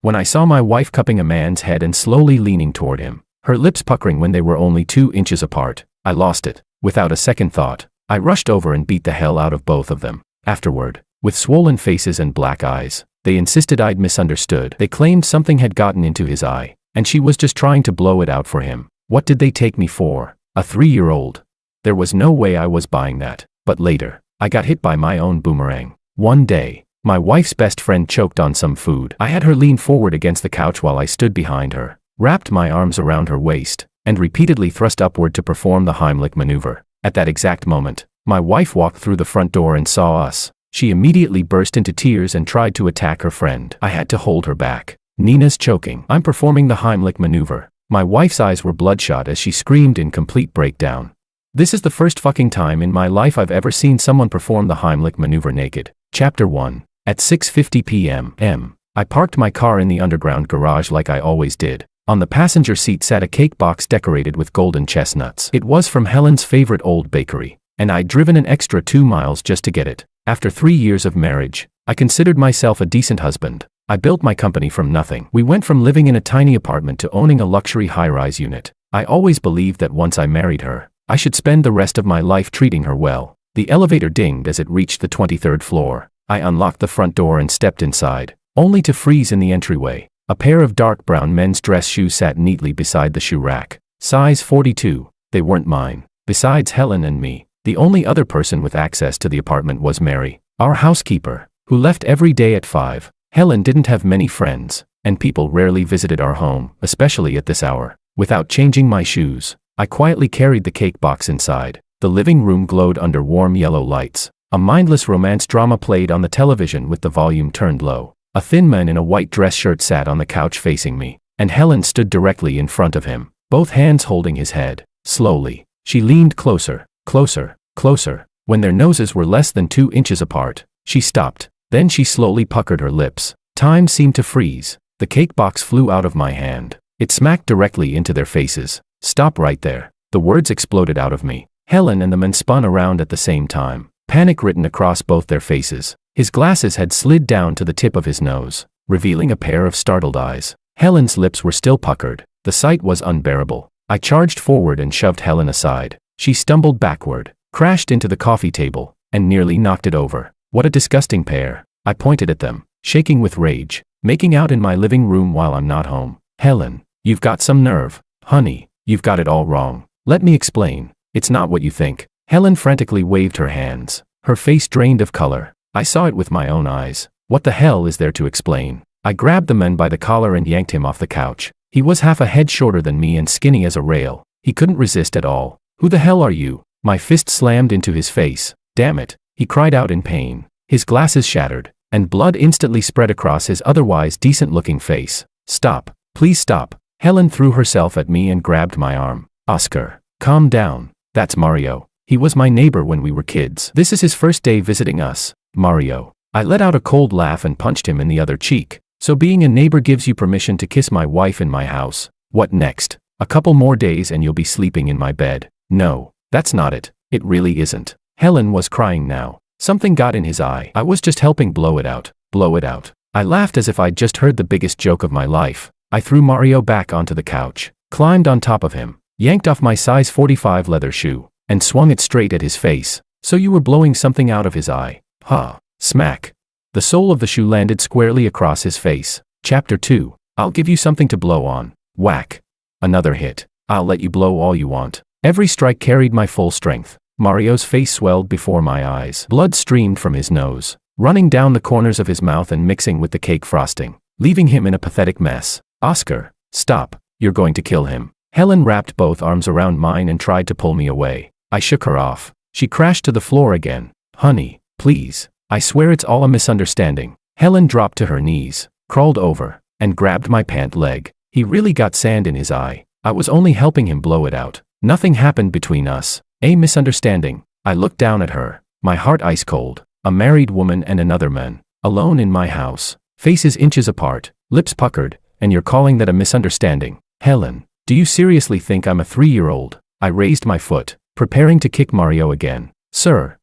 When I saw my wife cupping a man's head and slowly leaning toward him, her lips puckering when they were only 2 inches apart, I lost it. Without a second thought, I rushed over and beat the hell out of both of them. Afterward, with swollen faces and black eyes, they insisted I'd misunderstood. They claimed something had gotten into his eye, and she was just trying to blow it out for him. What did they take me for? A 3-year-old? There was no way I was buying that. But later, I got hit by my own boomerang. One day, my wife's best friend choked on some food. I had her lean forward against the couch while I stood behind her, wrapped my arms around her waist, and repeatedly thrust upward to perform the Heimlich maneuver. At that exact moment, my wife walked through the front door and saw us. She immediately burst into tears and tried to attack her friend. I had to hold her back. Nina's choking. I'm performing the Heimlich maneuver. My wife's eyes were bloodshot as she screamed in complete breakdown. This is the first fucking time in my life I've ever seen someone perform the Heimlich maneuver naked. Chapter 1. At 6:50 p.m. I parked my car in the underground garage like I always did. On the passenger seat sat a cake box decorated with golden chestnuts. It was from Helen's favorite old bakery, and I'd driven an extra 2 miles just to get it. After 3 years of marriage, I considered myself a decent husband. I built my company from nothing. We went from living in a tiny apartment to owning a luxury high-rise unit. I always believed that once I married her, I should spend the rest of my life treating her well. The elevator dinged as it reached the 23rd floor. I unlocked the front door and stepped inside, only to freeze in the entryway. A pair of dark brown men's dress shoes sat neatly beside the shoe rack. Size 42. They weren't mine. Besides Helen and me, the only other person with access to the apartment was Mary, our housekeeper, who left every day at 5. Helen didn't have many friends, and people rarely visited our home, especially at this hour. Without changing my shoes, I quietly carried the cake box inside. The living room glowed under warm yellow lights. A mindless romance drama played on the television with the volume turned low. A thin man in a white dress shirt sat on the couch facing me, and Helen stood directly in front of him, both hands holding his head. Slowly, she leaned closer, closer, closer. When their noses were less than 2 inches apart, she stopped. Then she slowly puckered her lips. Time seemed to freeze. The cake box flew out of my hand. It smacked directly into their faces. Stop right there. The words exploded out of me. Helen and the man spun around at the same time, panic written across both their faces. His glasses had slid down to the tip of his nose, revealing a pair of startled eyes. Helen's lips were still puckered. The sight was unbearable. I charged forward and shoved Helen aside. She stumbled backward, crashed into the coffee table, and nearly knocked it over. What a disgusting pair. I pointed at them, shaking with rage. Making out in my living room while I'm not home. Helen, you've got some nerve. Honey, you've got it all wrong. Let me explain. It's not what you think. Helen frantically waved her hands. Her face drained of color. I saw it with my own eyes. What the hell is there to explain? I grabbed the man by the collar and yanked him off the couch. He was half a head shorter than me and skinny as a rail. He couldn't resist at all. Who the hell are you? My fist slammed into his face. Damn it. He cried out in pain. His glasses shattered, and blood instantly spread across his otherwise decent-looking face. Stop. Please stop. Helen threw herself at me and grabbed my arm. Oscar, calm down. That's Mario. He was my neighbor when we were kids. This is his first day visiting us. Mario. I let out a cold laugh and punched him in the other cheek. So being a neighbor gives you permission to kiss my wife in my house. What next? A couple more days and you'll be sleeping in my bed. No, that's not it. It really isn't. Helen was crying now. Something got in his eye. I was just helping blow it out. Blow it out. I laughed as if I'd just heard the biggest joke of my life. I threw Mario back onto the couch, climbed on top of him, yanked off my size 45 leather shoe, and swung it straight at his face. So you were blowing something out of his eye. Huh. Smack. The sole of the shoe landed squarely across his face. Chapter 2. I'll give you something to blow on. Whack. Another hit. I'll let you blow all you want. Every strike carried my full strength. Mario's face swelled before my eyes. Blood streamed from his nose, running down the corners of his mouth and mixing with the cake frosting, leaving him in a pathetic mess. Oscar, stop. You're going to kill him. Helen wrapped both arms around mine and tried to pull me away. I shook her off. She crashed to the floor again. Honey, please. I swear it's all a misunderstanding. Helen dropped to her knees, crawled over, and grabbed my pant leg. He really got sand in his eye. I was only helping him blow it out. Nothing happened between us. A misunderstanding. I looked down at her, my heart ice cold. A married woman and another man, alone in my house, faces inches apart, lips puckered, and you're calling that a misunderstanding? Helen, do you seriously think I'm a 3-year-old? I raised my foot, preparing to kick Mario again. Sir,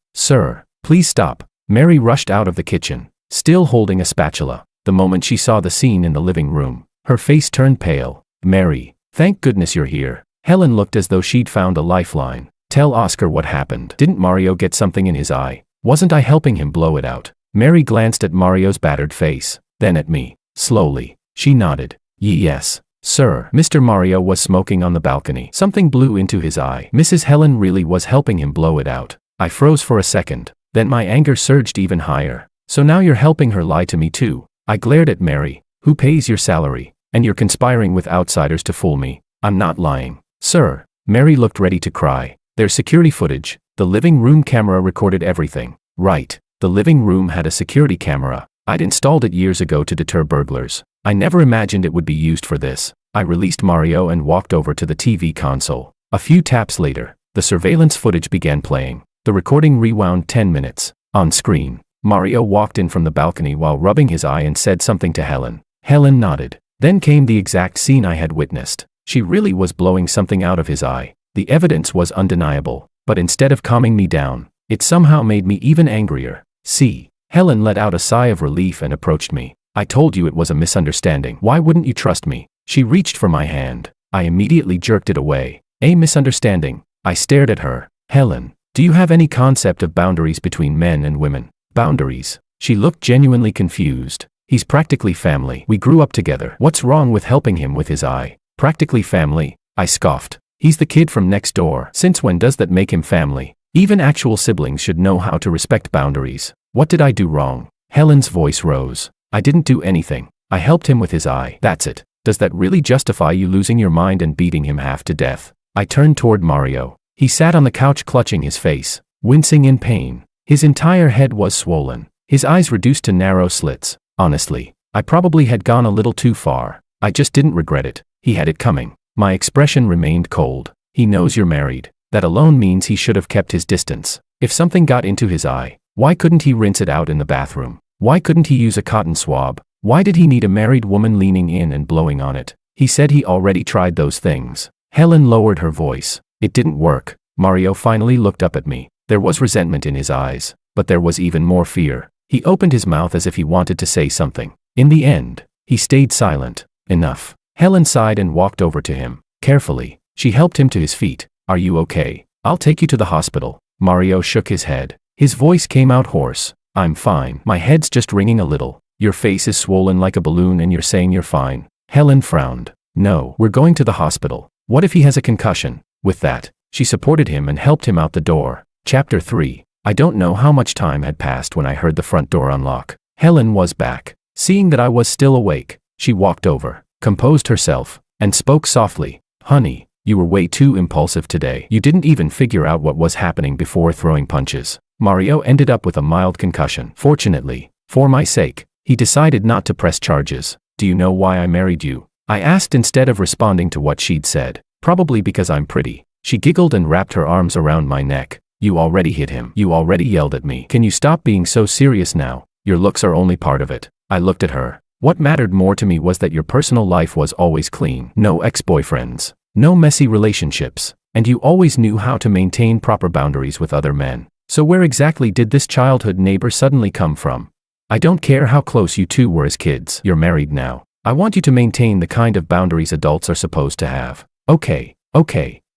please stop. Mary rushed out of the kitchen, still holding a spatula. The moment she saw the scene in the living room, her face turned pale. Mary, thank goodness you're here. Helen looked as though she'd found a lifeline. Tell Oscar what happened. Didn't Mario get something in his eye? Wasn't I helping him blow it out? Mary glanced at Mario's battered face, then at me. Slowly, she nodded. Yes, sir. Mr. Mario was smoking on the balcony. Something blew into his eye. Mrs. Helen really was helping him blow it out. I froze for a second. Then my anger surged even higher. So now you're helping her lie to me too. I glared at Mary. Who pays your salary? And you're conspiring with outsiders to fool me. I'm not lying. Sir. Mary looked ready to cry. There's security footage. The living room camera recorded everything. Right. The living room had a security camera. I'd installed it years ago to deter burglars. I never imagined it would be used for this. I released Mario and walked over to the TV console. A few taps later, the surveillance footage began playing. The recording rewound 10 minutes. On screen, Mario walked in from the balcony while rubbing his eye and said something to Helen. Helen nodded. Then came the exact scene I had witnessed. She really was blowing something out of his eye. The evidence was undeniable, but instead of calming me down, it somehow made me even angrier. See, Helen let out a sigh of relief and approached me. I told you it was a misunderstanding. Why wouldn't you trust me? She reached for my hand. I immediately jerked it away. A misunderstanding. I stared at her. Helen, do you have any concept of boundaries between men and women? Boundaries. She looked genuinely confused. He's practically family. We grew up together. What's wrong with helping him with his eye? Practically family? I scoffed. He's the kid from next door. Since when does that make him family? Even actual siblings should know how to respect boundaries. What did I do wrong? Helen's voice rose. I didn't do anything. I helped him with his eye. That's it. Does that really justify you losing your mind and beating him half to death? I turned toward Mario. He sat on the couch clutching his face, wincing in pain. His entire head was swollen. His eyes reduced to narrow slits. Honestly, I probably had gone a little too far. I just didn't regret it. He had it coming. My expression remained cold. He knows you're married. That alone means he should have kept his distance. If something got into his eye, why couldn't he rinse it out in the bathroom? Why couldn't he use a cotton swab? Why did he need a married woman leaning in and blowing on it? He said he already tried those things. Helen lowered her voice. It didn't work. Mario finally looked up at me. There was resentment in his eyes, but there was even more fear. He opened his mouth as if he wanted to say something. In the end, he stayed silent. Enough. Helen sighed and walked over to him. Carefully, she helped him to his feet. Are you okay? I'll take you to the hospital. Mario shook his head. His voice came out hoarse. I'm fine. My head's just ringing a little. Your face is swollen like a balloon and you're saying you're fine. Helen frowned. No, we're going to the hospital. What if he has a concussion? With that, she supported him and helped him out the door. Chapter 3. I don't know how much time had passed when I heard the front door unlock. Helen was back. Seeing that I was still awake, she walked over, composed herself, and spoke softly. Honey, you were way too impulsive today. You didn't even figure out what was happening before throwing punches. Mario ended up with a mild concussion. Fortunately, for my sake, he decided not to press charges. Do you know why I married you? I asked instead of responding to what she'd said. Probably because I'm pretty. She giggled and wrapped her arms around my neck. You already hit him. You already yelled at me. Can you stop being so serious now? Your looks are only part of it. I looked at her. What mattered more to me was that your personal life was always clean. No ex-boyfriends. No messy relationships. And you always knew how to maintain proper boundaries with other men. So where exactly did this childhood neighbor suddenly come from? I don't care how close you two were as kids. You're married now. I want you to maintain the kind of boundaries adults are supposed to have. Okay,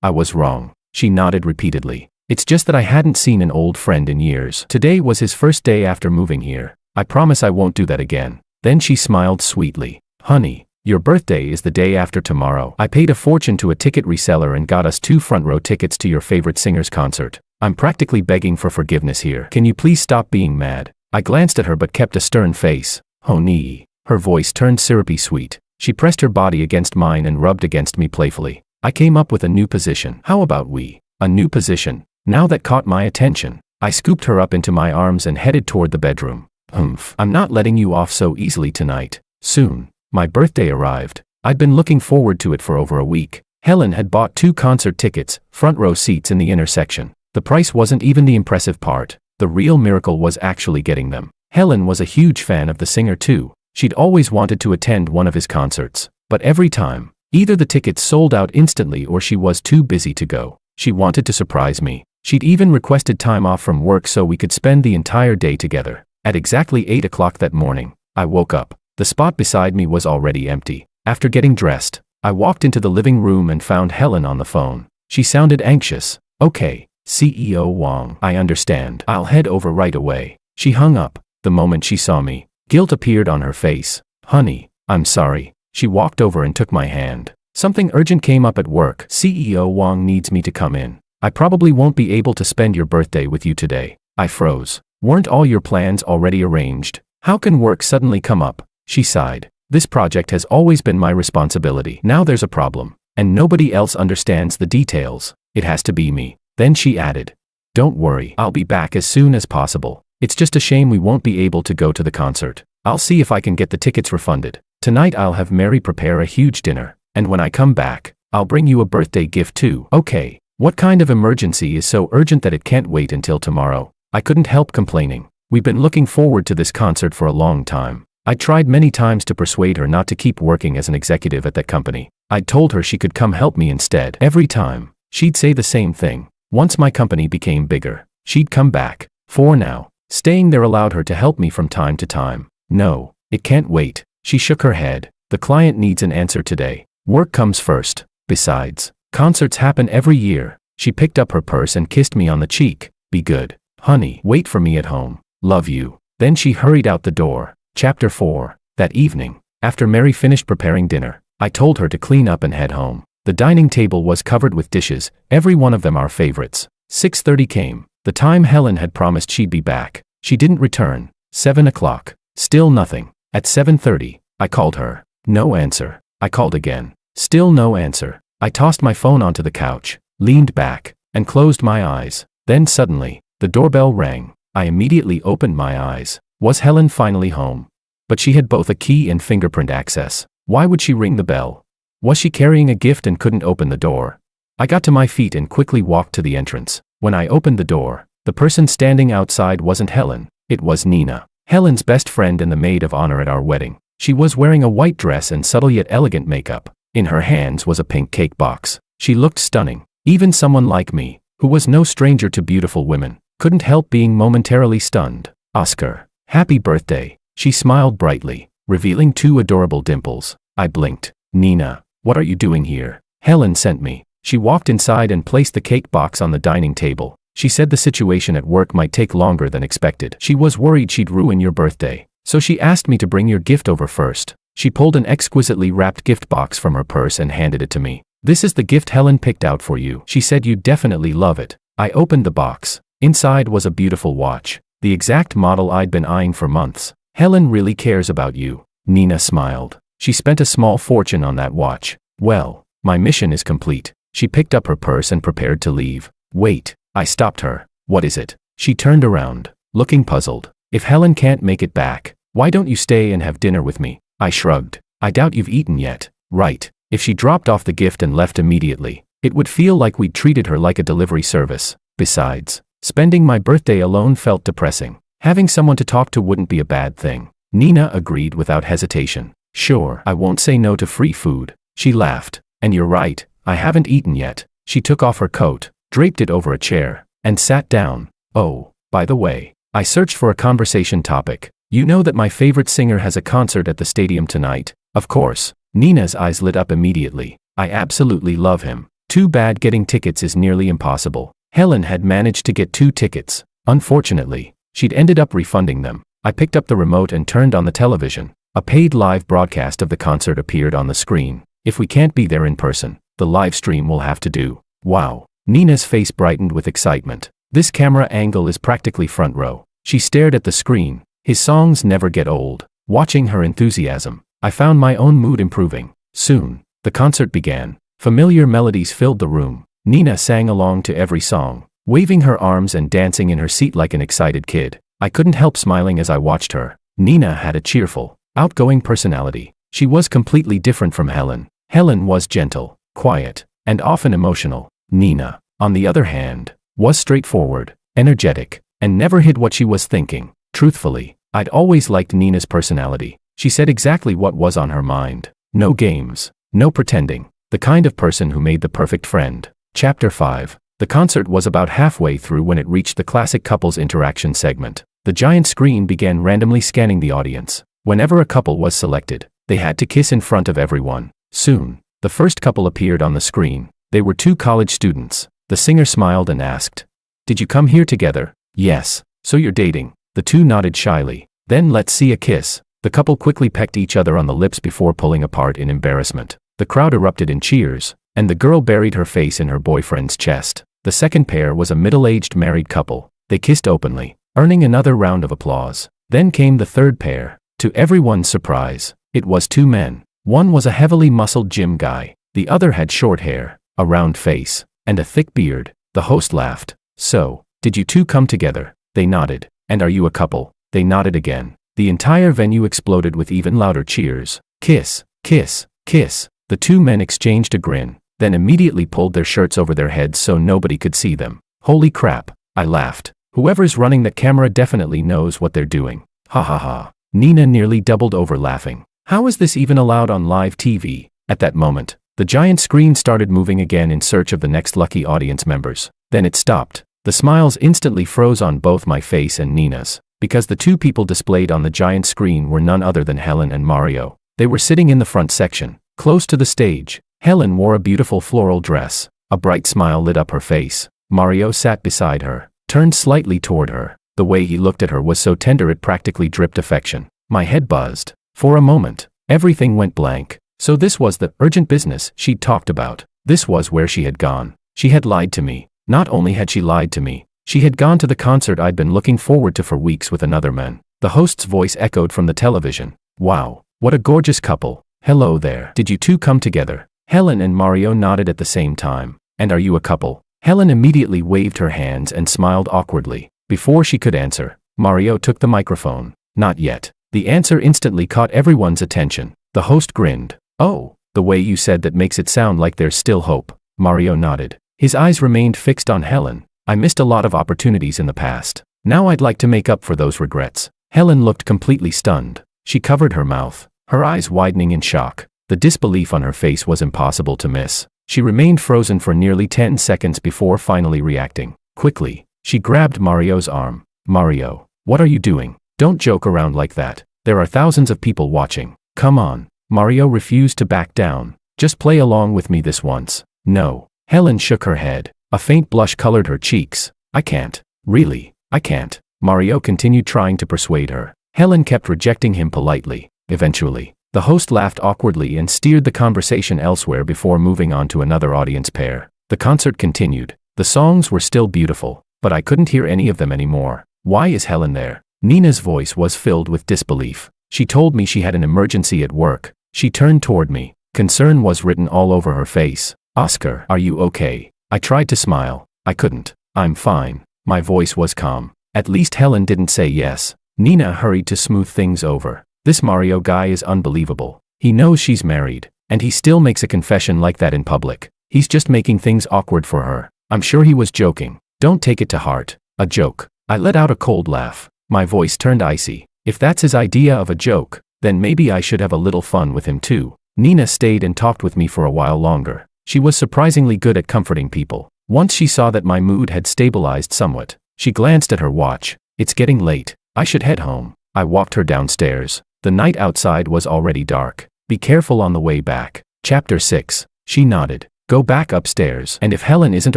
I was wrong. She nodded repeatedly. It's just that I hadn't seen an old friend in years. Today was his first day after moving here. I promise I won't do that again. Then she smiled sweetly. Honey, your birthday is the day after tomorrow. I paid a fortune to a ticket reseller and got us 2 front-row tickets to your favorite singer's concert. I'm practically begging for forgiveness here. Can you please stop being mad? I glanced at her but kept a stern face. Honey. Her voice turned syrupy sweet. She pressed her body against mine and rubbed against me playfully. I came up with a new position. How about we? A new position. Now that caught my attention. I scooped her up into my arms and headed toward the bedroom. I'm not letting you off so easily tonight. Soon, my birthday arrived. I'd been looking forward to it for over a week. Helen had bought 2 concert tickets, front row seats in the inner section. The price wasn't even the impressive part. The real miracle was actually getting them. Helen was a huge fan of the singer too. She'd always wanted to attend one of his concerts. But every time, either the tickets sold out instantly or she was too busy to go. She wanted to surprise me. She'd even requested time off from work so we could spend the entire day together. At exactly 8 o'clock that morning, I woke up. The spot beside me was already empty. After getting dressed, I walked into the living room and found Helen on the phone. She sounded anxious. Okay, CEO Wang, I understand. I'll head over right away. She hung up the moment she saw me. Guilt appeared on her face. Honey, I'm sorry. She walked over and took my hand. Something urgent came up at work. CEO Wang needs me to come in. I probably won't be able to spend your birthday with you today. I froze. Weren't all your plans already arranged? How can work suddenly come up? She sighed. This project has always been my responsibility. Now there's a problem, and nobody else understands the details. It has to be me. Then she added, don't worry, I'll be back as soon as possible. It's just a shame we won't be able to go to the concert. I'll see if I can get the tickets refunded. Tonight I'll have Mary prepare a huge dinner, and when I come back, I'll bring you a birthday gift too. Okay, what kind of emergency is so urgent that it can't wait until tomorrow? I couldn't help complaining. We've been looking forward to this concert for a long time. I tried many times to persuade her not to keep working as an executive at that company. I'd told her she could come help me instead. Every time, she'd say the same thing. Once my company became bigger, she'd come back. For now, staying there allowed her to help me from time to time. No, it can't wait. She shook her head. The client needs an answer today. Work comes first. Besides, concerts happen every year. She picked up her purse and kissed me on the cheek. Be good, honey. Wait for me at home. Love you. Then she hurried out the door. Chapter 4. That evening, after Mary finished preparing dinner, I told her to clean up and head home. The dining table was covered with dishes, every one of them our favorites. 6:30 came, the time Helen had promised she'd be back. She didn't return. 7 o'clock. Still nothing. At 7:30, I called her. No answer. I called again. Still no answer. I tossed my phone onto the couch, leaned back, and closed my eyes. Then suddenly, the doorbell rang. I immediately opened my eyes. Was Helen finally home? But she had both a key and fingerprint access. Why would she ring the bell? Was she carrying a gift and couldn't open the door? I got to my feet and quickly walked to the entrance. When I opened the door, the person standing outside wasn't Helen. It was Nina, Helen's best friend and the maid of honor at our wedding. She was wearing a white dress and subtle yet elegant makeup. In her hands was a pink cake box. She looked stunning. Even someone like me, who was no stranger to beautiful women, couldn't help being momentarily stunned. Oscar, happy birthday. She smiled brightly, revealing 2 adorable dimples. I blinked. Nina, what are you doing here? Helen sent me. She walked inside and placed the cake box on the dining table. She said the situation at work might take longer than expected. She was worried she'd ruin your birthday, so she asked me to bring your gift over first. She pulled an exquisitely wrapped gift box from her purse and handed it to me. This is the gift Helen picked out for you. She said you'd definitely love it. I opened the box. Inside was a beautiful watch, the exact model I'd been eyeing for months. Helen really cares about you. Nina smiled. She spent a small fortune on that watch. Well, my mission is complete. She picked up her purse and prepared to leave. Wait, I stopped her. What is it? She turned around, looking puzzled. If Helen can't make it back, why don't you stay and have dinner with me? I shrugged. I doubt you've eaten yet, right? If she dropped off the gift and left immediately, it would feel like we'd treated her like a delivery service. Besides, spending my birthday alone felt depressing. Having someone to talk to wouldn't be a bad thing. Nina agreed without hesitation. Sure, I won't say no to free food. She laughed. And you're right, I haven't eaten yet. She took off her coat, draped it over a chair, and sat down. Oh, by the way, I searched for a conversation topic. You know that my favorite singer has a concert at the stadium tonight. Of course. Nina's eyes lit up immediately. I absolutely love him. Too bad getting tickets is nearly impossible. Helen had managed to get 2 tickets. Unfortunately, she'd ended up refunding them. I picked up the remote and turned on the television. A paid live broadcast of the concert appeared on the screen. If we can't be there in person, the live stream will have to do. Wow. Nina's face brightened with excitement. This camera angle is practically front row. She stared at the screen. His songs never get old. Watching her enthusiasm, I found my own mood improving. Soon, the concert began. Familiar melodies filled the room. Nina sang along to every song, waving her arms and dancing in her seat like an excited kid. I couldn't help smiling as I watched her. Nina had a cheerful, outgoing personality. She was completely different from Helen. Helen was gentle, quiet, and often emotional. Nina, on the other hand, was straightforward, energetic, and never hid what she was thinking. Truthfully, I'd always liked Nina's personality. She said exactly what was on her mind. No games, no pretending. The kind of person who made the perfect friend. Chapter 5. The concert was about halfway through when it reached the classic couples interaction segment. The giant screen began randomly scanning the audience. Whenever a couple was selected, they had to kiss in front of everyone. Soon, the first couple appeared on the screen. They were 2 college students. The singer smiled and asked, "Did you come here together?" "Yes." "So you're dating?" The 2 nodded shyly. "Then let's see a kiss." The couple quickly pecked each other on the lips before pulling apart in embarrassment. The crowd erupted in cheers, and the girl buried her face in her boyfriend's chest. The second pair was a middle-aged married couple. They kissed openly, earning another round of applause. Then came the third pair. To everyone's surprise, it was 2 men. One was a heavily muscled gym guy. The other had short hair, a round face, and a thick beard. The host laughed. "So, did you 2 come together?" They nodded. "And are you a couple?" They nodded again. The entire venue exploded with even louder cheers. "Kiss, kiss, kiss." The 2 men exchanged a grin, then immediately pulled their shirts over their heads so nobody could see them. "Holy crap," I laughed. "Whoever's running that camera definitely knows what they're doing." Ha ha ha. Nina nearly doubled over laughing. How is this even allowed on live TV? At that moment, the giant screen started moving again in search of the next lucky audience members. Then it stopped. The smiles instantly froze on both my face and Nina's, because the 2 people displayed on the giant screen were none other than Helen and Mario. They were sitting in the front section, close to the stage. Helen wore a beautiful floral dress. A bright smile lit up her face. Mario sat beside her, turned slightly toward her. The way he looked at her was so tender it practically dripped affection. My head buzzed. For a moment, everything went blank. So this was the urgent business she'd talked about. This was where she had gone. She had lied to me. Not only had she lied to me, she had gone to the concert I'd been looking forward to for weeks with another man. The host's voice echoed from the television. "Wow, what a gorgeous couple. Hello there. Did you 2 come together?" Helen and Mario nodded at the same time. "And are you a couple?" Helen immediately waved her hands and smiled awkwardly. Before she could answer, Mario took the microphone. "Not yet." The answer instantly caught everyone's attention. The host grinned. "Oh, the way you said that makes it sound like there's still hope." Mario nodded. His eyes remained fixed on Helen. "I missed a lot of opportunities in the past. Now I'd like to make up for those regrets." Helen looked completely stunned. She covered her mouth, her eyes widening in shock. The disbelief on her face was impossible to miss. She remained frozen for nearly 10 seconds before finally reacting. Quickly, she grabbed Mario's arm. "Mario, what are you doing? Don't joke around like that. There are thousands of people watching. Come on." Mario refused to back down. "Just play along with me this once." "No." Helen shook her head. A faint blush colored her cheeks. "I can't. Really, I can't." Mario continued trying to persuade her. Helen kept rejecting him politely. Eventually, the host laughed awkwardly and steered the conversation elsewhere before moving on to another audience pair. The concert continued. The songs were still beautiful, but I couldn't hear any of them anymore. "Why is Helen there?" Nina's voice was filled with disbelief. "She told me she had an emergency at work." She turned toward me. Concern was written all over her face. "Oscar, are you okay?" I tried to smile. I couldn't. "I'm fine." My voice was calm. At least Helen didn't say yes. Nina hurried to smooth things over. "This Mario guy is unbelievable. He knows she's married, and he still makes a confession like that in public. He's just making things awkward for her. I'm sure he was joking. Don't take it to heart." "A joke." I let out a cold laugh. My voice turned icy. "If that's his idea of a joke, then maybe I should have a little fun with him too." Nina stayed and talked with me for a while longer. She was surprisingly good at comforting people. Once she saw that my mood had stabilized somewhat, she glanced at her watch. "It's getting late. I should head home." I walked her downstairs. The night outside was already dark. "Be careful on the way back." Chapter 6. She nodded. "Go back upstairs. And if Helen isn't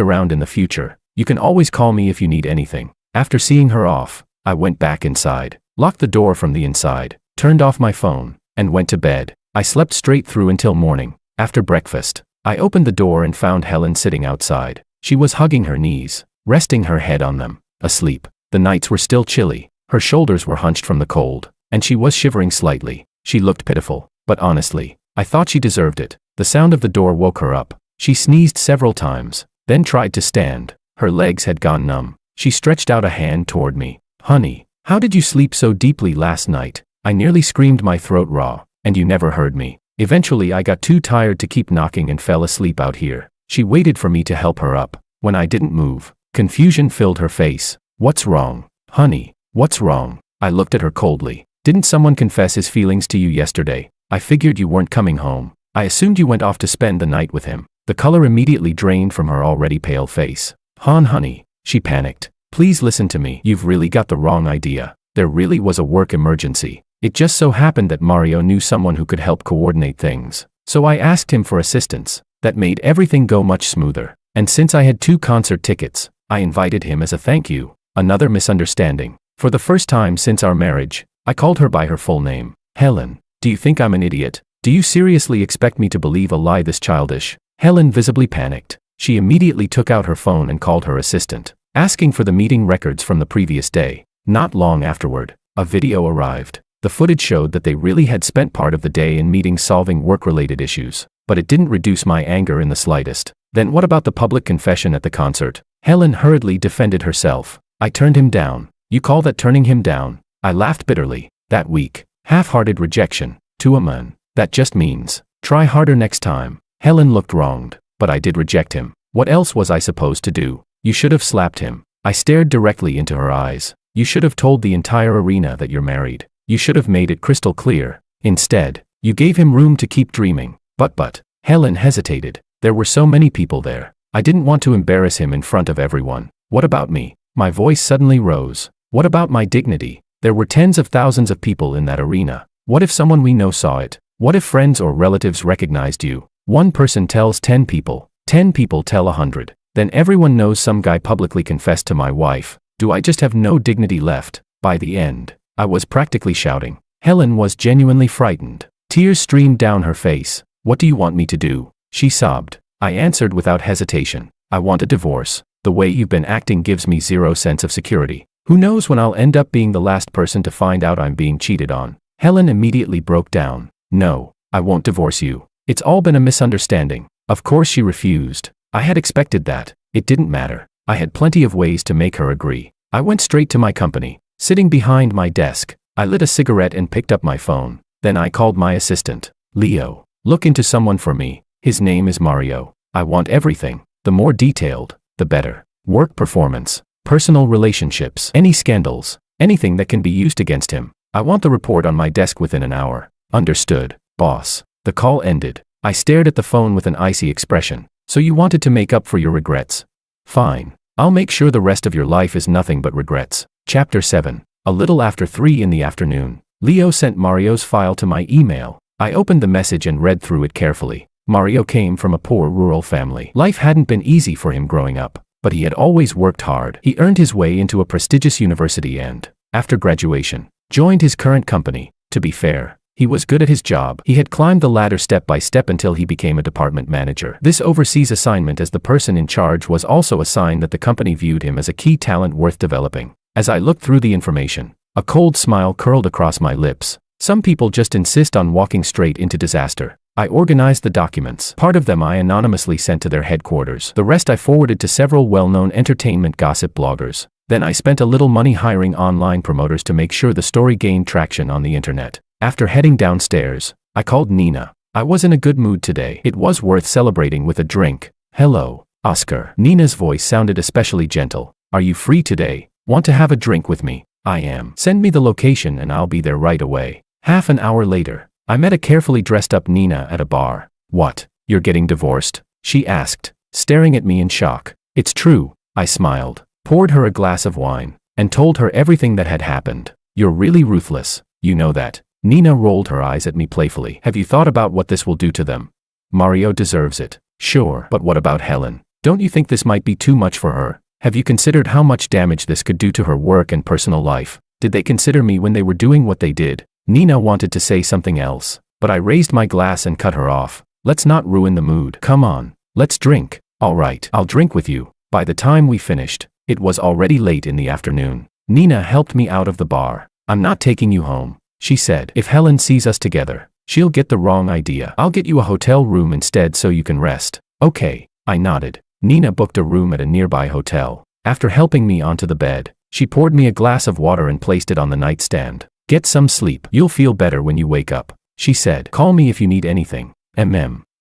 around in the future, you can always call me if you need anything." After seeing her off, I went back inside, locked the door from the inside, turned off my phone, and went to bed. I slept straight through until morning. After breakfast, I opened the door and found Helen sitting outside. She was hugging her knees, resting her head on them, asleep. The nights were still chilly. Her shoulders were hunched from the cold, and she was shivering slightly. She looked pitiful, but honestly, I thought she deserved it. The sound of the door woke her up. She sneezed several times, then tried to stand. Her legs had gone numb. She stretched out a hand toward me. "Honey, how did you sleep so deeply last night?" I nearly screamed, my throat raw, "and you never heard me." Eventually I got too tired to keep knocking and fell asleep out here. She waited for me to help her up. When I didn't move, confusion filled her face. "What's wrong? Honey, what's wrong?" I looked at her coldly. "Didn't someone confess his feelings to you yesterday? I figured you weren't coming home. I assumed you went off to spend the night with him." The color immediately drained from her already pale face. Honey," she panicked. "Please listen to me. You've really got the wrong idea. There really was a work emergency. It just so happened that Mario knew someone who could help coordinate things. So I asked him for assistance. That made everything go much smoother. And since I had 2 concert tickets, I invited him as a thank you. Another misunderstanding. For the first time since our marriage, I called her by her full name. Helen, do you think I'm an idiot? Do you seriously expect me to believe a lie this childish? Helen visibly panicked. She immediately took out her phone and called her assistant, asking for the meeting records from the previous day. Not long afterward, a video arrived. The footage showed that they really had spent part of the day in meetings solving work-related issues, but it didn't reduce my anger in the slightest. Then what about the public confession at the concert? Helen hurriedly defended herself. I turned him down. You call that turning him down? I laughed bitterly. That weak, half-hearted rejection. To a man, that just means, try harder next time. Helen looked wronged, but I did reject him. What else was I supposed to do? You should have slapped him. I stared directly into her eyes. You should have told the entire arena that you're married. You should have made it crystal clear. Instead, you gave him room to keep dreaming. But, Helen hesitated. There were so many people there. I didn't want to embarrass him in front of everyone. What about me? My voice suddenly rose. What about my dignity? There were tens of thousands of people in that arena. What if someone we know saw it? What if friends or relatives recognized you? One person tells 10 people. 10 people tell 100. Then everyone knows some guy publicly confessed to my wife. Do I just have no dignity left? By the end, I was practically shouting. Helen was genuinely frightened. Tears streamed down her face. What do you want me to do? She sobbed. I answered without hesitation. I want a divorce. The way you've been acting gives me zero sense of security. Who knows when I'll end up being the last person to find out I'm being cheated on? Helen immediately broke down. No, I won't divorce you. It's all been a misunderstanding. Of course she refused. I had expected that. It didn't matter. I had plenty of ways to make her agree. I went straight to my company. Sitting behind my desk, I lit a cigarette and picked up my phone. Then I called my assistant. Leo, look into someone for me. His name is Mario. I want everything. The more detailed, the better. Work performance, personal relationships, any scandals, anything that can be used against him. I want the report on my desk within an hour. Understood, boss. The call ended. I stared at the phone with an icy expression. So you wanted to make up for your regrets? Fine. I'll make sure the rest of your life is nothing but regrets. Chapter 7. A little after 3 in the afternoon, Leo sent Mario's file to my email. I opened the message and read through it carefully. Mario came from a poor rural family. Life hadn't been easy for him growing up, but he had always worked hard. He earned his way into a prestigious university and, after graduation, joined his current company. To be fair, he was good at his job. He had climbed the ladder step by step until he became a department manager. This overseas assignment as the person in charge was also a sign that the company viewed him as a key talent worth developing. As I looked through the information, a cold smile curled across my lips. Some people just insist on walking straight into disaster. I organized the documents. Part of them I anonymously sent to their headquarters. The rest I forwarded to several well-known entertainment gossip bloggers. Then I spent a little money hiring online promoters to make sure the story gained traction on the internet. After heading downstairs, I called Nina. I was in a good mood today. It was worth celebrating with a drink. Hello, Oscar. Nina's voice sounded especially gentle. Are you free today? Want to have a drink with me? I am. Send me the location and I'll be there right away. Half an hour later, I met a carefully dressed up Nina at a bar. What? You're getting divorced? She asked, staring at me in shock. It's true, I smiled, poured her a glass of wine, and told her everything that had happened. You're really ruthless, you know that. Nina rolled her eyes at me playfully. Have you thought about what this will do to them? Mario deserves it. Sure, but what about Helen? Don't you think this might be too much for her? Have you considered how much damage this could do to her work and personal life? Did they consider me when they were doing what they did? Nina wanted to say something else, but I raised my glass and cut her off. Let's not ruin the mood. Come on, let's drink. All right, I'll drink with you. By the time we finished, it was already late in the afternoon. Nina helped me out of the bar. I'm not taking you home, she said. If Helen sees us together, she'll get the wrong idea. I'll get you a hotel room instead so you can rest. Okay, I nodded. Nina booked a room at a nearby hotel. After helping me onto the bed, she poured me a glass of water and placed it on the nightstand. Get some sleep. You'll feel better when you wake up, she said. Call me if you need anything.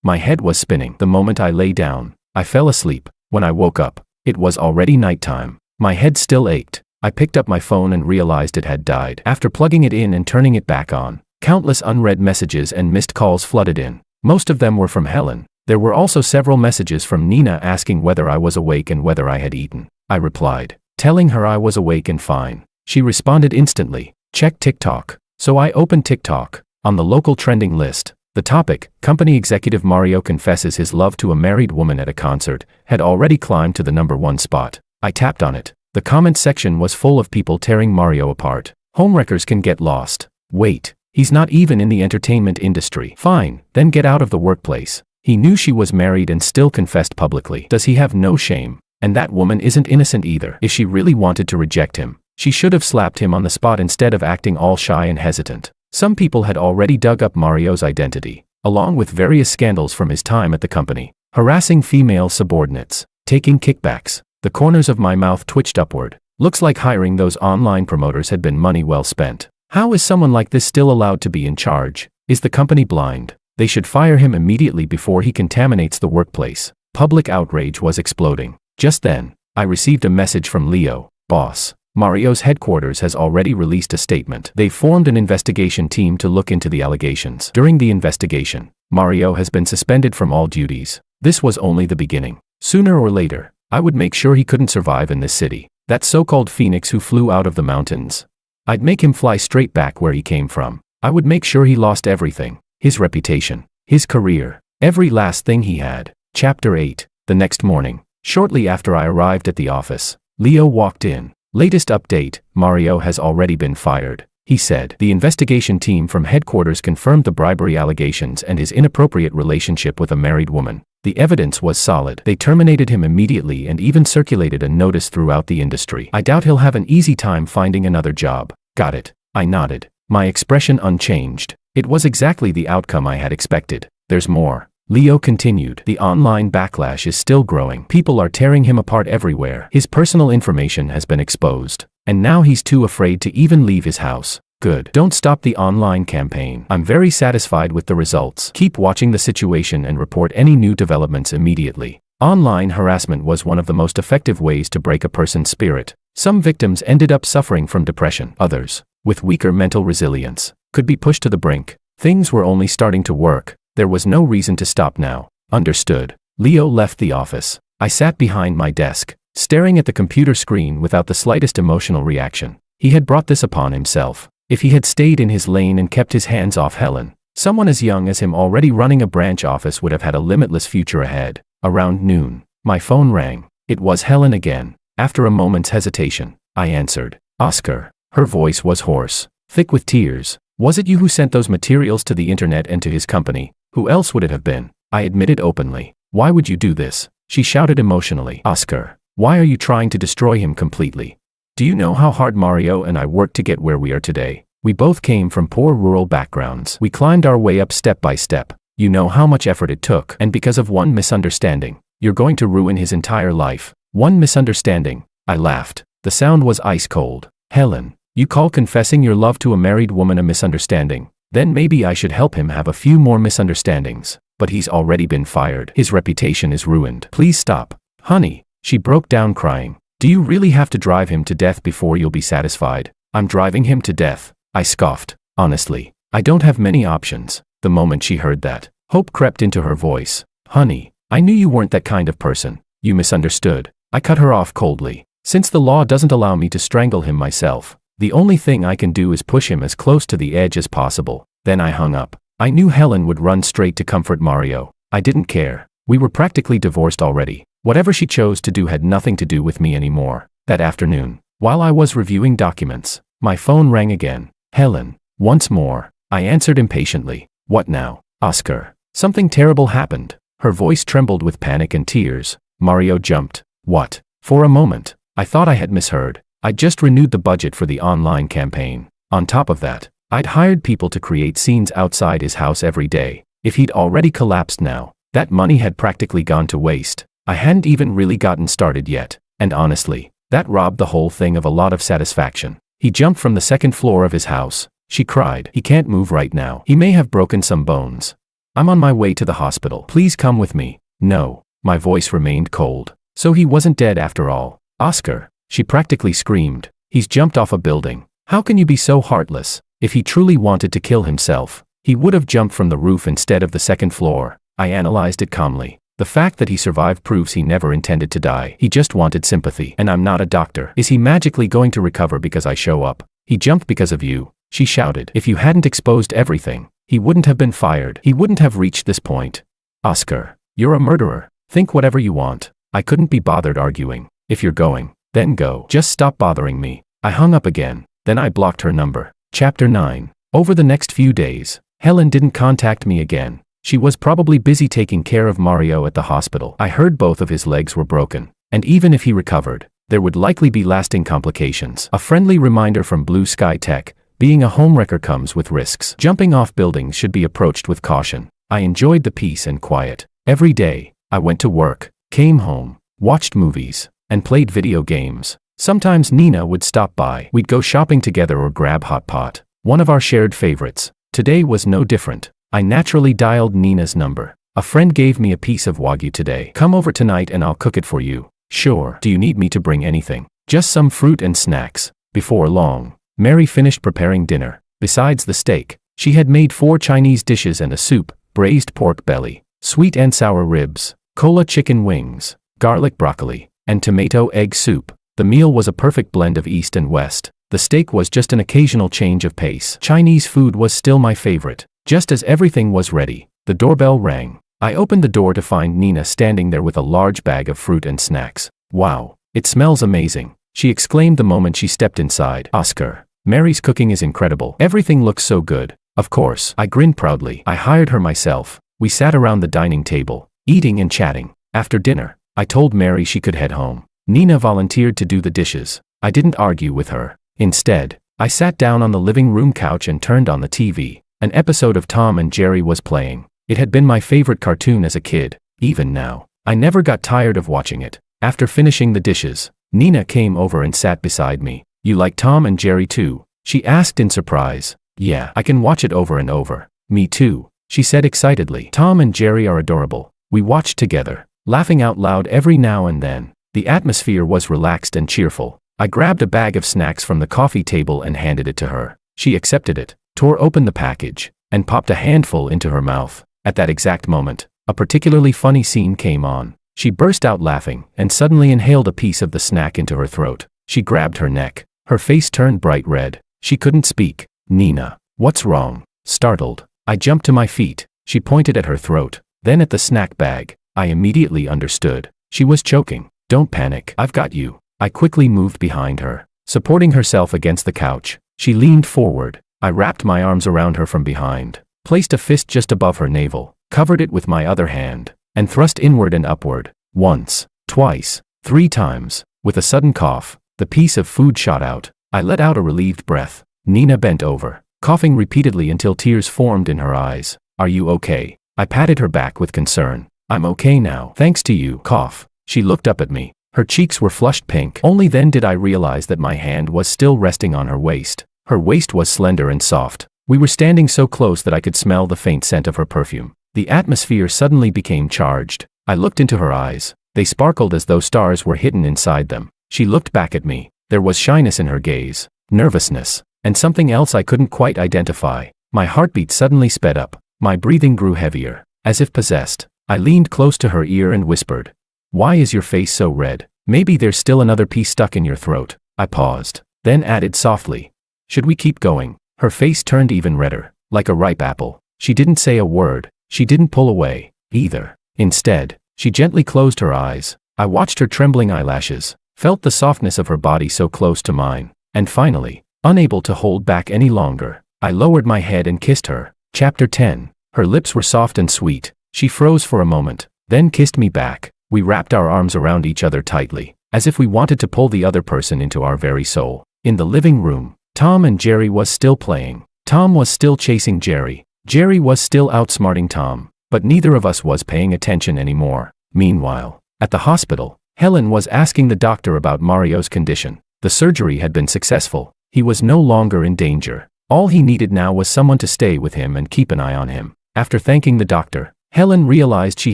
My head was spinning. The moment I lay down, I fell asleep. When I woke up, it was already nighttime. My head still ached. I picked up my phone and realized it had died. After plugging it in and turning it back on, countless unread messages and missed calls flooded in. Most of them were from Helen. There were also several messages from Nina asking whether I was awake and whether I had eaten. I replied, telling her I was awake and fine. She responded instantly. Check TikTok. So I opened TikTok. On the local trending list, the topic, company executive Mario confesses his love to a married woman at a concert, had already climbed to the #1 spot. I tapped on it. The comment section was full of people tearing Mario apart. Homewreckers can get lost. Wait, he's not even in the entertainment industry. Fine, then get out of the workplace. He knew she was married and still confessed publicly. Does he have no shame? And that woman isn't innocent either. If she really wanted to reject him, she should have slapped him on the spot instead of acting all shy and hesitant. Some people had already dug up Mario's identity, along with various scandals from his time at the company. Harassing female subordinates, taking kickbacks. The corners of my mouth twitched upward. Looks like hiring those online promoters had been money well spent. How is someone like this still allowed to be in charge? Is the company blind? They should fire him immediately before he contaminates the workplace. Public outrage was exploding. Just then, I received a message from Leo. Boss, Mario's headquarters has already released a statement. They formed an investigation team to look into the allegations. During the investigation, Mario has been suspended from all duties. This was only the beginning. Sooner or later, I would make sure he couldn't survive in this city. That so-called phoenix who flew out of the mountains. I'd make him fly straight back where he came from. I would make sure he lost everything. His reputation, his career, every last thing he had. Chapter 8. The next morning, shortly after I arrived at the office, Leo walked in. Latest update, Mario has already been fired. He said, the investigation team from headquarters confirmed the bribery allegations and his inappropriate relationship with a married woman. The evidence was solid. They terminated him immediately and even circulated a notice throughout the industry. I doubt he'll have an easy time finding another job. Got it. I nodded, my expression unchanged. It was exactly the outcome I had expected. There's more. Leo continued. The online backlash is still growing. People are tearing him apart everywhere. His personal information has been exposed. And now he's too afraid to even leave his house. Good. Don't stop the online campaign. I'm very satisfied with the results. Keep watching the situation and report any new developments immediately. Online harassment was one of the most effective ways to break a person's spirit. Some victims ended up suffering from depression. Others, with weaker mental resilience, could be pushed to the brink. Things were only starting to work. There was no reason to stop now. Understood. Leo left the office. I sat behind my desk, staring at the computer screen without the slightest emotional reaction. He had brought this upon himself. If he had stayed in his lane and kept his hands off Helen, someone as young as him already running a branch office would have had a limitless future ahead. Around noon, my phone rang. It was Helen again. After a moment's hesitation, I answered. Oscar. Her voice was hoarse, thick with tears. Was it you who sent those materials to the internet and to his company? Who else would it have been? I admitted openly. Why would you do this? She shouted emotionally. Oscar, why are you trying to destroy him completely? Do you know how hard Mario and I worked to get where we are today? We both came from poor rural backgrounds. We climbed our way up step by step. You know how much effort it took. And because of one misunderstanding, you're going to ruin his entire life. One misunderstanding. I laughed. The sound was ice cold. Helen, you call confessing your love to a married woman a misunderstanding? Then maybe I should help him have a few more misunderstandings. But he's already been fired. His reputation is ruined. Please stop. Honey, she broke down crying. Do you really have to drive him to death before you'll be satisfied? I'm driving him to death. I scoffed. Honestly, I don't have many options. The moment she heard that, hope crept into her voice. Honey, I knew you weren't that kind of person. You misunderstood. I cut her off coldly. Since the law doesn't allow me to strangle him myself, the only thing I can do is push him as close to the edge as possible. Then I hung up. I knew Helen would run straight to comfort Mario. I didn't care. We were practically divorced already. Whatever she chose to do had nothing to do with me anymore. That afternoon, while I was reviewing documents, my phone rang again. Helen. Once more. I answered impatiently. What now? Oscar. Something terrible happened. Her voice trembled with panic and tears. Mario jumped. What? For a moment, I thought I had misheard. I'd just renewed the budget for the online campaign. On top of that, I'd hired people to create scenes outside his house every day. If he'd already collapsed now, that money had practically gone to waste. I hadn't even really gotten started yet. And honestly, that robbed the whole thing of a lot of satisfaction. He jumped from the second floor of his house. She cried. He can't move right now. He may have broken some bones. I'm on my way to the hospital. Please come with me. No. My voice remained cold. So he wasn't dead after all. Oscar. She practically screamed. He's jumped off a building. How can you be so heartless? If he truly wanted to kill himself, he would have jumped from the roof instead of the second floor. I analyzed it calmly. The fact that he survived proves he never intended to die. He just wanted sympathy. And I'm not a doctor. Is he magically going to recover because I show up? He jumped because of you. she shouted. If you hadn't exposed everything, he wouldn't have been fired. He wouldn't have reached this point. Oscar, you're a murderer. Think whatever you want. I couldn't be bothered arguing. If you're going, then go. Just stop bothering me. I hung up again. Then I blocked her number. Chapter 9. Over the next few days, Helen didn't contact me again. She was probably busy taking care of Mario at the hospital. I heard both of his legs were broken, and even if he recovered, there would likely be lasting complications. A friendly reminder from Blue Sky Tech: being a homewrecker comes with risks. Jumping off buildings should be approached with caution. I enjoyed the peace and quiet. Every day, I went to work, came home, watched movies, and played video games. Sometimes Nina would stop by. We'd go shopping together or grab hot pot, one of our shared favorites. Today was no different. I naturally dialed Nina's number. A friend gave me a piece of Wagyu today. Come over tonight and I'll cook it for you. Sure. Do you need me to bring anything? Just some fruit and snacks. Before long, Mary finished preparing dinner. Besides the steak, she had made 4 Chinese dishes and a soup: braised pork belly, sweet and sour ribs, cola chicken wings, garlic broccoli, and tomato egg soup. The meal was a perfect blend of East and West. The steak was just an occasional change of pace. Chinese food was still my favorite. Just as everything was ready, the doorbell rang. I opened the door to find Nina standing there with a large bag of fruit and snacks. Wow, it smells amazing, she exclaimed the moment she stepped inside. Oscar, Mary's cooking is incredible. Everything looks so good. Of course, I grinned proudly. I hired her myself. We sat around the dining table, eating and chatting. After dinner, I told Mary she could head home. Nina volunteered to do the dishes. I didn't argue with her. Instead, I sat down on the living room couch and turned on the TV. An episode of Tom and Jerry was playing. It had been my favorite cartoon as a kid. Even now, I never got tired of watching it. After finishing the dishes, Nina came over and sat beside me. You like Tom and Jerry too? She asked in surprise. Yeah, I can watch it over and over. Me too, she said excitedly. Tom and Jerry are adorable. We watched together, laughing out loud every now and then. The atmosphere was relaxed and cheerful. I grabbed a bag of snacks from the coffee table and handed it to her. She accepted it, tore open the package, and popped a handful into her mouth. At that exact moment, a particularly funny scene came on. She burst out laughing and suddenly inhaled a piece of the snack into her throat. She grabbed her neck. Her face turned bright red. She couldn't speak. Nina, what's wrong? Startled, I jumped to my feet. She pointed at her throat, then at the snack bag. I immediately understood. She was choking. Don't panic, I've got you. I quickly moved behind her. Supporting herself against the couch, she leaned forward. I wrapped my arms around her from behind, placed a fist just above her navel, covered it with my other hand, and thrust inward and upward. Once, twice, 3 times. With a sudden cough, the piece of food shot out. I let out a relieved breath. Nina bent over, coughing repeatedly until tears formed in her eyes. Are you okay? I patted her back with concern. I'm okay now. Thanks to you. Cough. She looked up at me. Her cheeks were flushed pink. Only then did I realize that my hand was still resting on her waist. Her waist was slender and soft. We were standing so close that I could smell the faint scent of her perfume. The atmosphere suddenly became charged. I looked into her eyes. They sparkled as though stars were hidden inside them. She looked back at me. There was shyness in her gaze, nervousness, and something else I couldn't quite identify. My heartbeat suddenly sped up. My breathing grew heavier. As if possessed, I leaned close to her ear and whispered, "Why is your face so red? Maybe there's still another piece stuck in your throat." I paused, then added softly, "Should we keep going?" Her face turned even redder, like a ripe apple. She didn't say a word. She didn't pull away, either. Instead, she gently closed her eyes. I watched her trembling eyelashes, felt the softness of her body so close to mine, and finally, unable to hold back any longer, I lowered my head and kissed her. Chapter 10. Her lips were soft and sweet. She froze for a moment, then kissed me back. We wrapped our arms around each other tightly, as if we wanted to pull the other person into our very soul. In the living room, Tom and Jerry was still playing. Tom was still chasing Jerry. Jerry was still outsmarting Tom, but neither of us was paying attention anymore. Meanwhile, at the hospital, Helen was asking the doctor about Mario's condition. The surgery had been successful. He was no longer in danger. All he needed now was someone to stay with him and keep an eye on him. After thanking the doctor, Helen realized she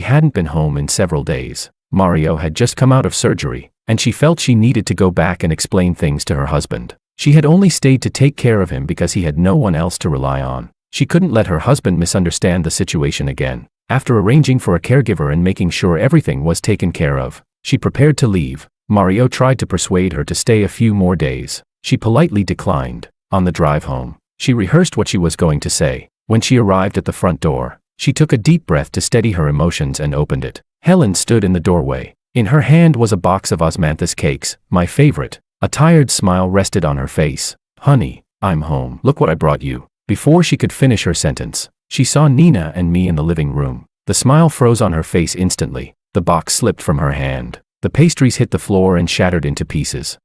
hadn't been home in several days. Mario had just come out of surgery, and she felt she needed to go back and explain things to her husband. She had only stayed to take care of him because he had no one else to rely on. She couldn't let her husband misunderstand the situation again. After arranging for a caregiver and making sure everything was taken care of, she prepared to leave. Mario tried to persuade her to stay a few more days. She politely declined. On the drive home, She rehearsed what she was going to say. When she arrived at the front door, she took a deep breath to steady her emotions and opened it. Helen stood in the doorway. In her hand was a box of osmanthus cakes, my favorite. A tired smile rested on her face. Honey, I'm home. Look what I brought you. Before she could finish her sentence, she saw Nina and me in the living room. The smile froze on her face instantly. The box slipped from her hand. The pastries hit the floor and shattered into pieces.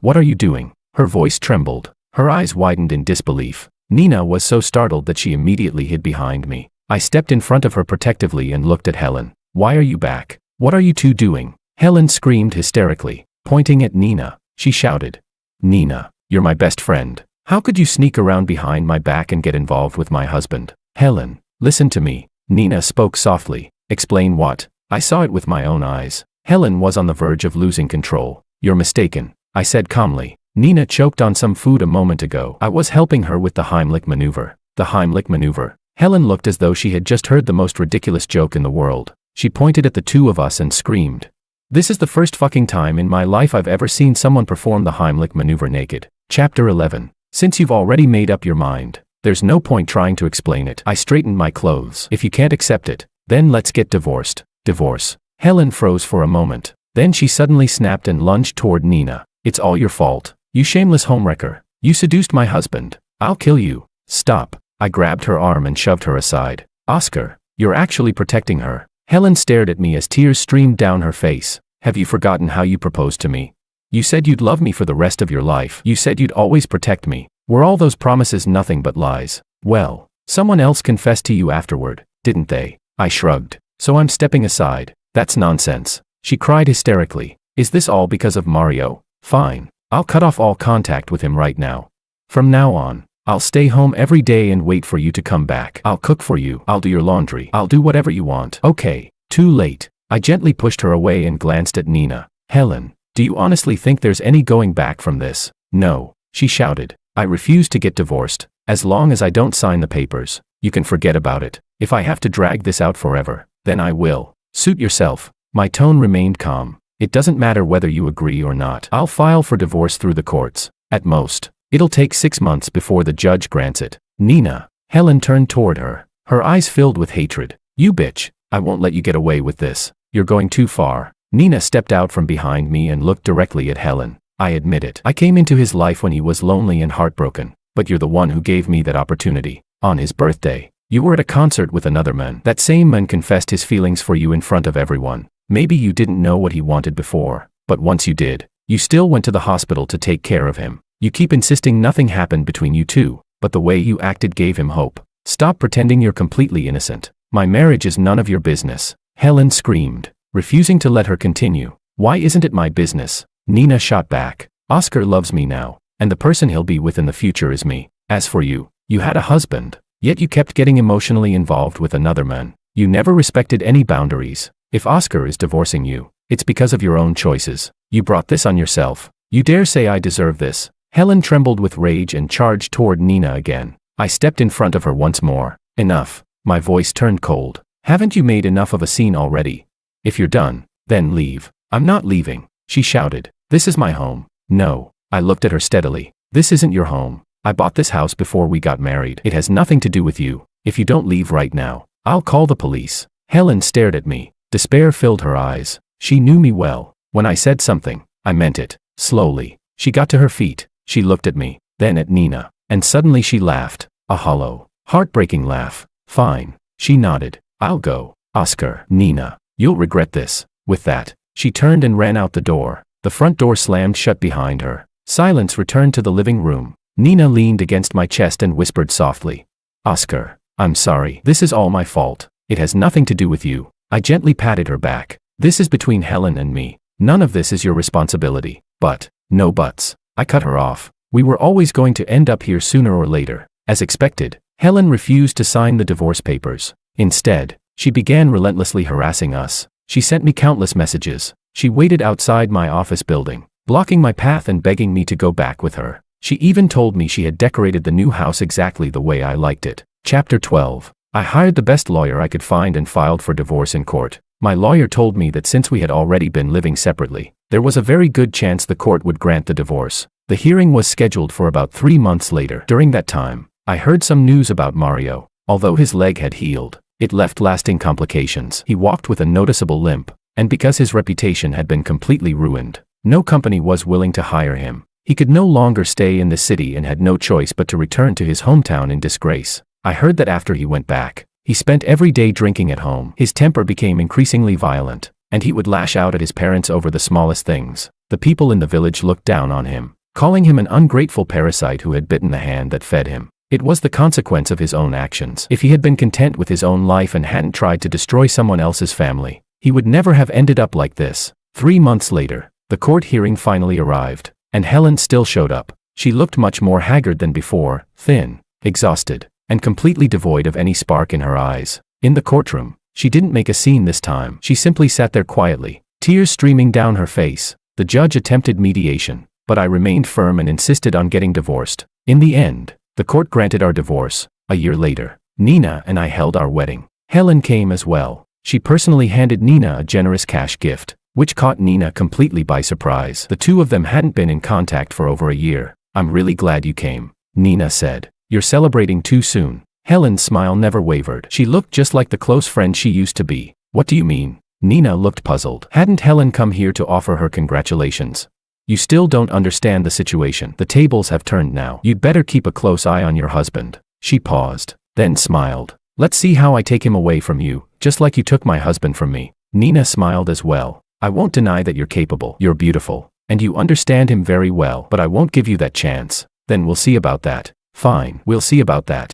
What are you doing? Her voice trembled. Her eyes widened in disbelief. Nina was so startled that she immediately hid behind me. I stepped in front of her protectively and looked at Helen. Why are you back? What are you two doing? Helen screamed hysterically. Pointing at Nina, she shouted. Nina, you're my best friend. How could you sneak around behind my back and get involved with my husband? Helen, listen to me. Nina spoke softly. Explain what? I saw it with my own eyes. Helen was on the verge of losing control. You're mistaken, I said calmly. Nina choked on some food a moment ago. I was helping her with the Heimlich maneuver. The Heimlich maneuver. Helen looked as though she had just heard the most ridiculous joke in the world. She pointed at the two of us and screamed. This is the first fucking time in my life I've ever seen someone perform the Heimlich maneuver naked. Chapter 11. Since you've already made up your mind, there's no point trying to explain it. I straightened my clothes. If you can't accept it, then let's get divorced. Divorce. Helen froze for a moment. Then she suddenly snapped and lunged toward Nina. It's all your fault. You shameless homewrecker. You seduced my husband. I'll kill you. Stop. I grabbed her arm and shoved her aside. Oscar, you're actually protecting her. Helen stared at me as tears streamed down her face. Have you forgotten how you proposed to me? You said you'd love me for the rest of your life. You said you'd always protect me. Were all those promises nothing but lies? Well, someone else confessed to you afterward, didn't they? I shrugged. So I'm stepping aside. That's nonsense. She cried hysterically. Is this all because of Mario? Fine. I'll cut off all contact with him right now. From now on, I'll stay home every day and wait for you to come back. I'll cook for you. I'll do your laundry. I'll do whatever you want. Okay, too late. I gently pushed her away and glanced at Nina. Helen, do you honestly think there's any going back from this? No, she shouted. I refuse to get divorced. As long as I don't sign the papers, you can forget about it. If I have to drag this out forever, then I will. Suit yourself. My tone remained calm. It doesn't matter whether you agree or not. I'll file for divorce through the courts. At most, it'll take 6 months before the judge grants it. Nina. Helen turned toward her. Her eyes filled with hatred. You bitch. I won't let you get away with this. You're going too far. Nina stepped out from behind me and looked directly at Helen. I admit it. I came into his life when he was lonely and heartbroken. But you're the one who gave me that opportunity. On his birthday, you were at a concert with another man. That same man confessed his feelings for you in front of everyone. Maybe you didn't know what he wanted before, but once you did, you still went to the hospital to take care of him. You keep insisting nothing happened between you two, but the way you acted gave him hope. Stop pretending you're completely innocent. My marriage is none of your business. Helen screamed, refusing to let her continue. Why isn't it my business? Nina shot back. Oscar loves me now, and the person he'll be with in the future is me. As for you, you had a husband, yet you kept getting emotionally involved with another man. You never respected any boundaries. If Oscar is divorcing you, it's because of your own choices. You brought this on yourself. You dare say I deserve this? Helen trembled with rage and charged toward Nina again. I stepped in front of her once more. Enough. My voice turned cold. Haven't you made enough of a scene already? If you're done, then leave. I'm not leaving, she shouted. This is my home. No. I looked at her steadily. This isn't your home. I bought this house before we got married. It has nothing to do with you. If you don't leave right now, I'll call the police. Helen stared at me. Despair filled her eyes. She knew me well. When I said something, I meant it. Slowly, she got to her feet. She looked at me, then at Nina, and suddenly she laughed. A hollow, heartbreaking laugh. Fine. She nodded. I'll go. Oscar. Nina, you'll regret this. With that, she turned and ran out the door. The front door slammed shut behind her. Silence returned to the living room. Nina leaned against my chest and whispered softly. Oscar, I'm sorry. This is all my fault. It has nothing to do with you. I gently patted her back. This is between Helen and me. None of this is your responsibility. But, no buts. I cut her off. We were always going to end up here sooner or later. As expected, Helen refused to sign the divorce papers. Instead, she began relentlessly harassing us. She sent me countless messages. She waited outside my office building, blocking my path and begging me to go back with her. She even told me she had decorated the new house exactly the way I liked it. Chapter 12. I hired the best lawyer I could find and filed for divorce in court. My lawyer told me that since we had already been living separately, there was a very good chance the court would grant the divorce. The hearing was scheduled for about 3 months later. During that time, I heard some news about Mario. Although his leg had healed, it left lasting complications. He walked with a noticeable limp, and because his reputation had been completely ruined, no company was willing to hire him. He could no longer stay in the city and had no choice but to return to his hometown in disgrace. I heard that after he went back, he spent every day drinking at home. His temper became increasingly violent, and he would lash out at his parents over the smallest things. The people in the village looked down on him, calling him an ungrateful parasite who had bitten the hand that fed him. It was the consequence of his own actions. If he had been content with his own life and hadn't tried to destroy someone else's family, he would never have ended up like this. 3 months later, the court hearing finally arrived, and Helen still showed up. She looked much more haggard than before, thin, exhausted, and completely devoid of any spark in her eyes. In the courtroom, she didn't make a scene this time. She simply sat there quietly, tears streaming down her face. The judge attempted mediation, but I remained firm and insisted on getting divorced. In the end, the court granted our divorce. A year later, Nina and I held our wedding. Helen came as well. She personally handed Nina a generous cash gift, which caught Nina completely by surprise. The two of them hadn't been in contact for over a year. "I'm really glad you came," Nina said. "You're celebrating too soon." Helen's smile never wavered. She looked just like the close friend she used to be. "What do you mean?" Nina looked puzzled. Hadn't Helen come here to offer her congratulations? "You still don't understand the situation. The tables have turned now. You'd better keep a close eye on your husband." She paused, then smiled. "Let's see how I take him away from you, just like you took my husband from me." Nina smiled as well. "I won't deny that you're capable. You're beautiful, and you understand him very well, but I won't give you that chance." "Then we'll see about that." "Fine, we'll see about that."